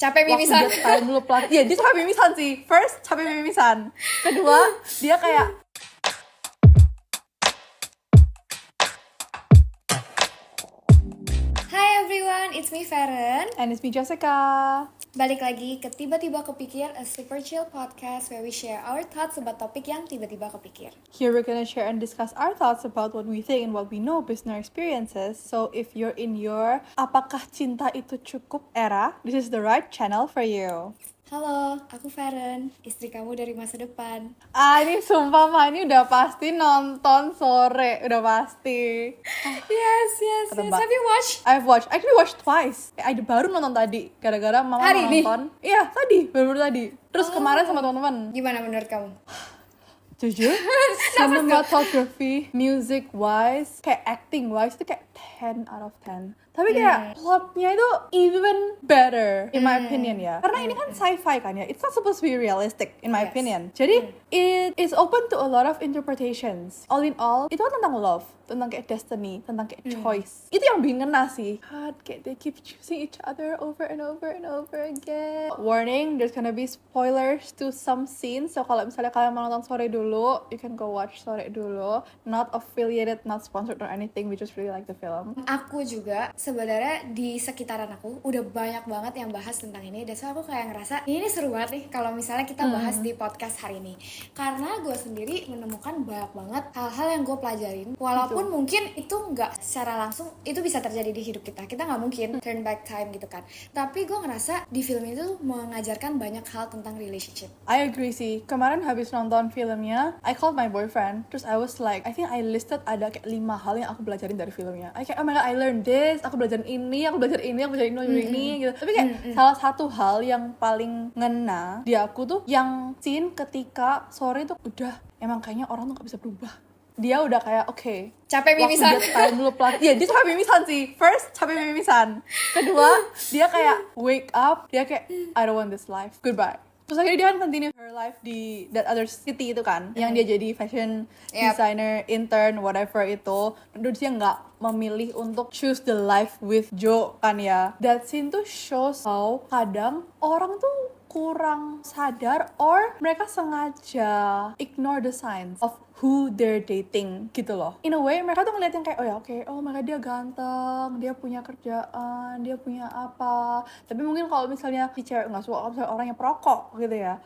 Capek mimisan. Waktu dia tahu dulu pelan. Iya, dia capek mimisan sih. First, capek mimisan. Kedua, dia kayak Hi everyone, it's me Feren. and it's me Jessica. Balik lagi ke Tiba-Tiba Kepikir, a super chill podcast where we share our thoughts about topik yang tiba-tiba kepikir. Here we're gonna share and discuss our thoughts about what we think and what we know based on our experiences. So if you're in your apakah cinta itu cukup era, this is the right channel for you. Halo, aku Feren, istri kamu dari masa depan. Ini sumpah mah, ini udah pasti nonton sore, udah pasti. Yes. Ketebak. Have you watched? I've actually watched twice. Baru nonton tadi, gara-gara mama Hari mau ini? nonton. Iya, baru tadi. Terus kemarin sama teman-teman. Gimana menurut kamu? Jujur, cinematography, music wise, kayak acting wise itu kayak 10 out of 10. Tapi kayak plotnya itu even better in my opinion ya. Karena ini kan sci-fi kan ya. It's not supposed to be realistic in my Yes. opinion. Jadi it is open to a lot of interpretations. All in all, itu kan tentang love, tentang kayak destiny, tentang kayak choice. Itu yang bikin ngena sih. God, kayak they keep choosing each other over and over and over again. Warning, there's gonna be spoilers to some scenes. So kalau misalnya kalian mau nonton sore dulu, you can go watch sore dulu. Not affiliated, not sponsored or anything. We just really like the film. Aku juga sebenarnya di sekitaran aku udah banyak banget yang bahas tentang ini, dan so aku kayak ngerasa ini seru banget nih kalau misalnya kita bahas di podcast hari ini, karena gue sendiri menemukan banyak banget hal-hal yang gue pelajarin, walaupun mungkin itu nggak secara langsung itu bisa terjadi di hidup kita nggak mungkin turn back time gitu kan, tapi gue ngerasa di film itu mengajarkan banyak hal tentang relationship. I agree sih. Kemarin habis nonton filmnya, I called my boyfriend. Terus I was like, I think I listed ada kayak 5 hal yang aku belajarin dari filmnya. I kayak, oh my god, I learned this. Aku belajar ini, aku belajar ini gitu. Tapi kayak salah satu hal yang paling ngena di aku tuh yang scene ketika sore tuh udah emang kayaknya orang tuh gak bisa berubah. Dia udah kayak oke, Capek mimisan. waktu dia tahu dulu pelan. Iya, dia capek mimisan sih. First, capek mimisan. Kedua, dia kayak wake up, dia kayak I don't want this life. Goodbye. Terus akhirnya dia kan continue her life di that other city itu kan, yang dia jadi fashion designer, intern, whatever itu. Terus dia nggak memilih untuk choose the life with Joe kan ya. That scene tuh shows how kadang orang tuh kurang sadar or mereka sengaja ignore the signs of who they're dating gitu loh. In a way mereka tuh ngeliat yang kayak oh mereka dia ganteng, dia punya kerjaan, dia punya apa. Tapi mungkin kalau misalnya si cewek nggak suka misalnya orang yang perokok gitu ya,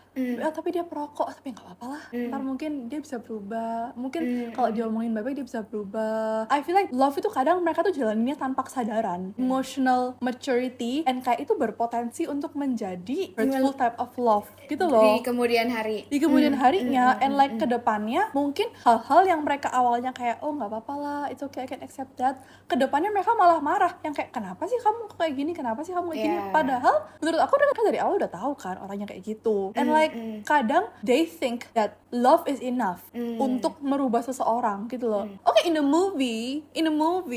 tapi dia perokok, tapi nggak apa-apa lah. Ntar mungkin dia bisa berubah. Mungkin kalau dia omongin baik-baik dia bisa berubah. I feel like love itu kadang mereka tuh jalaninnya tanpa kesadaran. Emotional maturity and kayak itu berpotensi untuk menjadi hurtful type of love gitu loh. Di kemudian hari. Di kemudian harinya and like kedepannya mungkin hal-hal yang mereka awalnya kayak oh nggak apa-apa lah, it's okay, I can accept that, kedepannya mereka malah marah yang kayak kenapa sih kamu kayak gini, kenapa sih kamu kayak gini, padahal menurut aku dari awal udah tahu kan orangnya kayak gitu and like kadang they think that love is enough untuk merubah seseorang gitu loh. Oke, in the movie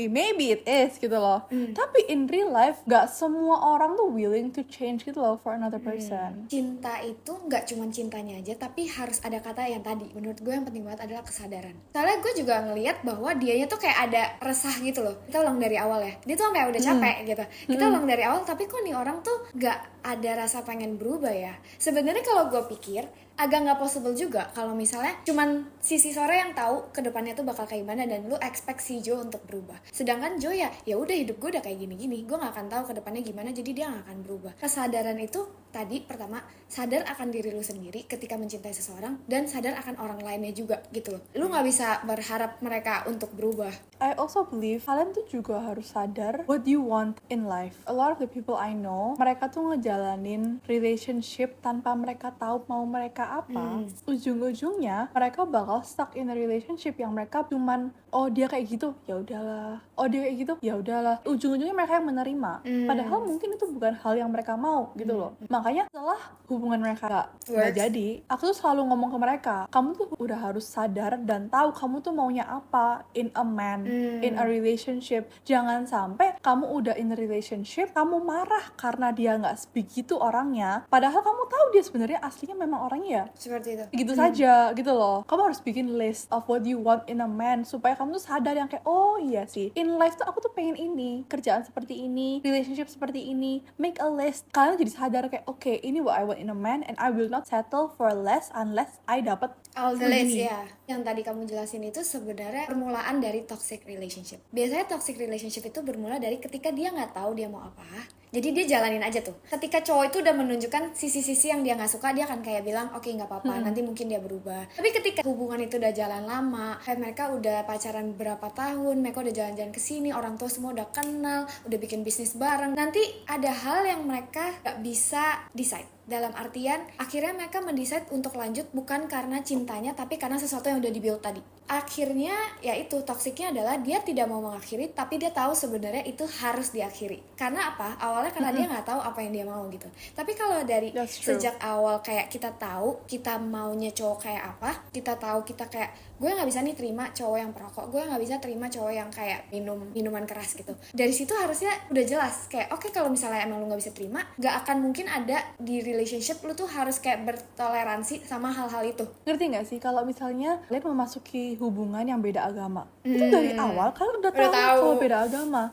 maybe it is gitu loh, tapi in real life gak semua orang tuh willing to change gitu loh for another person. Cinta itu nggak cuma cintanya aja, tapi harus ada kata yang tadi menurut gue yang penting banget adalah kesadaran. Soalnya gue juga ngelihat bahwa dianya tuh kayak ada resah gitu loh. Kita ulang dari awal ya, dia tuh kayak udah capek gitu. Kita ulang dari awal, tapi kok nih orang tuh nggak ada rasa pengen berubah ya. Sebenarnya kalau gue pikir agak nggak possible juga kalau misalnya cuman sisi sore yang tahu kedepannya tuh bakal kayak gimana dan lu expect si Joe untuk berubah. Sedangkan Joe ya udah hidup gue udah kayak gini-gini, gue nggak akan tahu kedepannya gimana, jadi dia nggak akan berubah. Kesadaran itu tadi pertama, sadar akan diri lu sendiri ketika mencintai seseorang dan sadar akan orang lainnya juga gitu loh. Lu nggak bisa berharap mereka untuk berubah. I also believe kalian tuh juga harus sadar what you want in life. A lot of the people I know, mereka tuh ngejalanin relationship tanpa mereka tahu mau mereka apa. Ujung-ujungnya mereka bakal stuck in a relationship yang mereka cuman oh dia kayak gitu, ya udahlah. Oh dia kayak gitu, ya udahlah. Ujung-ujungnya mereka yang menerima. Padahal mungkin itu bukan hal yang mereka mau gitu loh. Makanya setelah hubungan mereka nggak jadi, aku tuh selalu ngomong ke mereka, kamu tuh udah harus sadar dan tahu kamu tuh maunya apa in a man. in a relationship. Jangan sampai kamu udah in a relationship, kamu marah karena dia nggak begitu orangnya, padahal kamu tahu dia sebenarnya aslinya memang orangnya Seperti itu. gitu saja gitu loh. Kamu harus bikin list of what you want in a man supaya kamu tuh sadar yang kayak, oh iya sih, in life tuh aku tuh pengen ini, kerjaan seperti ini, relationship seperti ini. Make a list. Kalian jadi sadar kayak, okay, ini what I want in a man and I will not settle for less unless I dapat All the list begini. ya. Yang tadi kamu jelasin itu sebenarnya permulaan dari toxic relationship. Biasanya toxic relationship itu bermula dari ketika dia nggak tahu dia mau apa. Jadi dia jalanin aja tuh. Ketika cowok itu udah menunjukkan sisi-sisi yang dia nggak suka, dia akan kayak bilang, oke, nggak apa-apa, nanti mungkin dia berubah. Tapi ketika hubungan itu udah jalan lama, kayak mereka udah pacaran berapa tahun, mereka udah jalan-jalan ke sini, orang tua semua udah kenal, udah bikin bisnis bareng. Nanti ada hal yang mereka nggak bisa decide. Dalam artian, akhirnya mereka mendesain untuk lanjut bukan karena cintanya, tapi karena sesuatu yang udah dibuild tadi. Akhirnya, ya itu, toksiknya adalah dia tidak mau mengakhiri, tapi dia tahu sebenarnya itu harus diakhiri. Karena apa? Awalnya karena dia nggak tahu apa yang dia mau gitu. Tapi kalau dari That's true. sejak awal kayak kita tahu, kita maunya cowok kayak apa, kita tahu kita kayak, gue nggak bisa nih terima cowok yang perokok, gue nggak bisa terima cowok yang kayak minuman keras gitu. Dari situ harusnya udah jelas, kayak oke, kalau misalnya emang lu nggak bisa terima, nggak akan mungkin ada di relationship lu tuh harus kayak bertoleransi sama hal-hal itu. Ngerti nggak sih kalau misalnya kalian memasuki hubungan yang beda agama, itu dari awal kalian udah tahu kalau beda agama.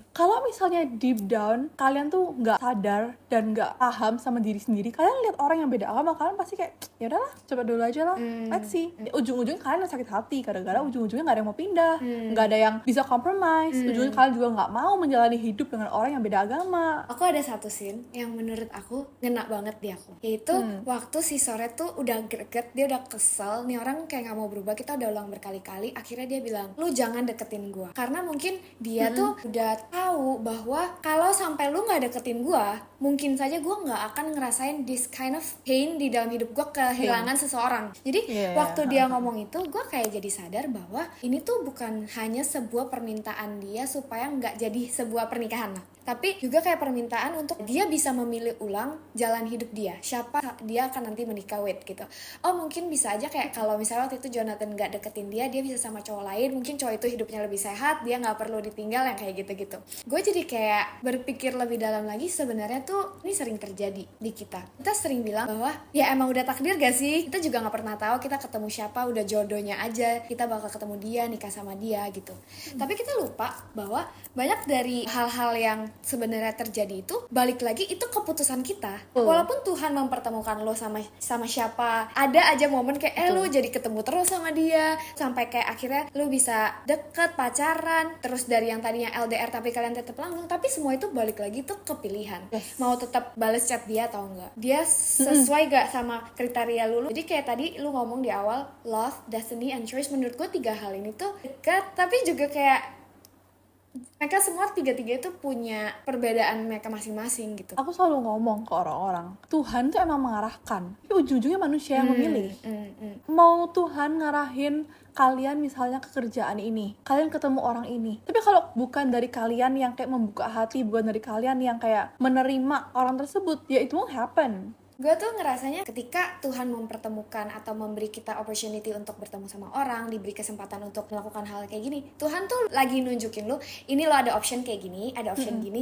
Kalau misalnya deep down kalian tuh nggak sadar dan nggak paham sama diri sendiri, kalian lihat orang yang beda agama, kalian pasti kayak, ya udahlah, coba dulu aja lah, let's see. Ujung-ujungnya kalian sakit hati gara-gara ujung-ujungnya nggak ada yang mau pindah, nggak ada yang bisa compromise. Ujungnya kalian juga nggak mau menjalani hidup dengan orang yang beda agama. Aku ada satu scene yang menurut aku ngena banget di aku, yaitu waktu si Sore tuh udah greget, dia udah kesel, nih orang kayak nggak mau berubah, kita udah ulang berkali-kali, akhirnya dia bilang, lu jangan deketin gua, karena mungkin dia tuh udah tahu bahwa kalau sampai lu nggak deketin gua, mungkin saja gua nggak akan ngerasain this kind of pain di dalam hidup gua, kehilangan seseorang. Jadi waktu dia ngomong itu, gua kayak jadi sadar bahwa ini tuh bukan hanya sebuah permintaan dia supaya nggak jadi sebuah pernikahan lah, tapi juga kayak permintaan untuk dia bisa memilih ulang jalan hidup dia, siapa dia akan nanti menikah with gitu. Oh mungkin bisa aja kayak kalau misalnya waktu itu Jonathan gak deketin dia bisa sama cowok lain, mungkin cowok itu hidupnya lebih sehat, dia gak perlu ditinggal, yang kayak gitu-gitu. Gue jadi kayak berpikir lebih dalam lagi, sebenarnya tuh ini sering terjadi di kita. Kita sering bilang bahwa ya emang udah takdir gak sih, kita juga gak pernah tahu kita ketemu siapa, udah jodohnya aja kita bakal ketemu dia, nikah sama dia gitu. Tapi kita lupa bahwa banyak dari hal-hal yang sebenarnya terjadi itu balik lagi itu keputusan kita. Walaupun Tuhan mempertemukan lo sama siapa, ada aja momen kayak lo jadi ketemu terus sama dia sampai kayak akhirnya lo bisa deket, pacaran, terus dari yang tadinya LDR tapi kalian tetap langgeng, tapi semua itu balik lagi tuh ke pilihan. Mau tetap bales chat dia atau enggak, dia sesuai gak sama kriteria lu. Jadi kayak tadi lu ngomong di awal, love, destiny, and choice, menurut gue 3 hal ini tuh dekat, tapi juga kayak mereka semua tiga-tiga itu punya perbedaan mereka masing-masing gitu. Aku selalu ngomong ke orang-orang, Tuhan tuh emang mengarahkan, tapi ujung-ujungnya manusia yang memilih. Mau Tuhan ngarahin kalian misalnya ke kerjaan ini, kalian ketemu orang ini, tapi kalau bukan dari kalian yang kayak membuka hati, bukan dari kalian yang kayak menerima orang tersebut, ya it won't happen. Gue tuh ngerasanya ketika Tuhan mempertemukan atau memberi kita opportunity untuk bertemu sama orang, diberi kesempatan untuk melakukan hal kayak gini, Tuhan tuh lagi nunjukin lu, ini lo ada option kayak gini, ada option gini.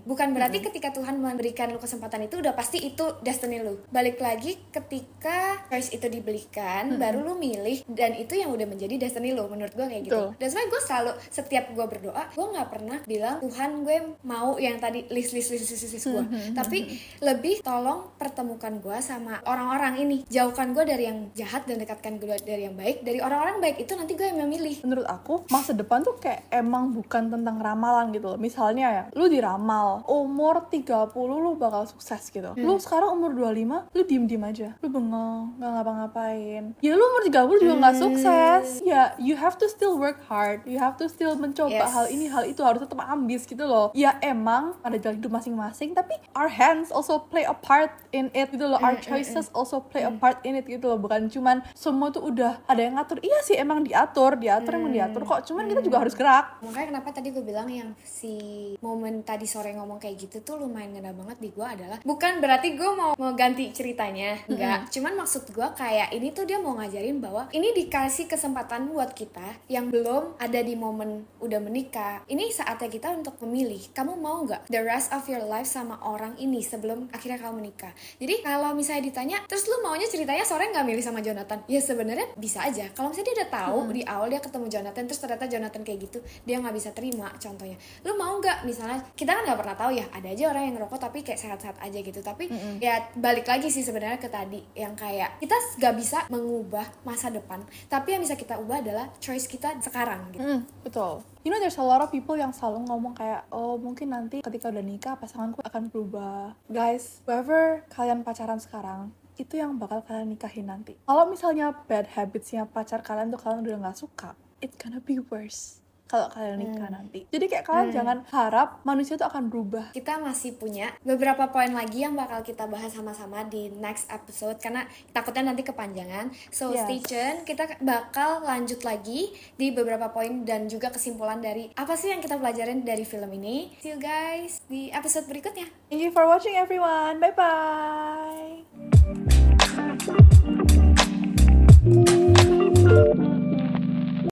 Bukan berarti ketika Tuhan memberikan lu kesempatan itu udah pasti itu destiny lu. Balik lagi ketika choice itu dibelikan, baru lu milih, dan itu yang udah menjadi destiny lu, menurut gue kayak gitu. Dan sebenarnya gue selalu, setiap gue berdoa, gue nggak pernah bilang Tuhan gue mau yang tadi list gue, tapi lebih tolong pertemukan gue sama orang-orang ini, jauhkan gue dari yang jahat dan dekatkan gue dari yang baik. Dari orang-orang baik itu nanti gue yang memilih. Menurut aku masa depan tuh kayak emang bukan tentang ramalan gitu loh. Misalnya ya, lu diramal umur 30 lu bakal sukses gitu. Lu sekarang umur 25 lu diem-diem aja, lu bengong, gak ngapa-ngapain. Ya lu umur 30 juga gak sukses. Ya you have to still work hard, you have to still mencoba hal ini hal itu, harus tetap ambis gitu loh. Ya emang ada jalan hidup masing-masing, tapi our hands also play a part in it gitu loh. Our choices also play a part in it gitu loh. Bukan cuman semua tuh udah ada yang ngatur. Iya sih emang diatur emang diatur kok. Cuman kita juga harus gerak. Makanya kenapa tadi gue bilang yang si momen tadi sore ngomong kayak gitu tuh lumayan ngena banget di gue adalah bukan berarti gue mau ganti ceritanya, enggak. Cuman maksud gue kayak ini tuh dia mau ngajarin bahwa ini dikasih kesempatan buat kita yang belum ada di momen udah menikah. Ini saatnya kita untuk memilih. Kamu mau nggak the rest of your life sama orang ini sebelum akhirnya kamu menikah? Jadi kalau misalnya ditanya, terus lu maunya ceritanya sore nggak milih sama Jonathan? Ya sebenarnya bisa aja. Kalau misalnya dia udah tahu di awal dia ketemu Jonathan, terus ternyata Jonathan kayak gitu, dia nggak bisa terima. Contohnya, lu mau nggak misalnya kita kan nggak pernah tahu ya, ada aja orang yang ngerokok tapi kayak sehat-sehat aja gitu. Tapi ya balik lagi sih sebenarnya ke tadi yang kayak kita nggak bisa mengubah masa depan, tapi yang bisa kita ubah adalah choice kita sekarang gitu. Betul. You know there's a lot of people yang selalu ngomong kayak, oh mungkin nanti ketika udah nikah pasanganku akan berubah. Guys, whoever kalian pacaran sekarang, itu yang bakal kalian nikahin nanti. Kalau misalnya bad habitsnya pacar kalian tuh kalian udah gak suka, it's gonna be worse kalau kalian nikah nanti. Jadi kayak kalian jangan harap manusia tuh akan berubah. Kita masih punya beberapa poin lagi yang bakal kita bahas sama-sama di next episode karena takutnya nanti kepanjangan. So stay tune, kita bakal lanjut lagi di beberapa poin dan juga kesimpulan dari apa sih yang kita pelajarin dari film ini. See you guys di episode berikutnya. Thank you for watching everyone. Bye-bye.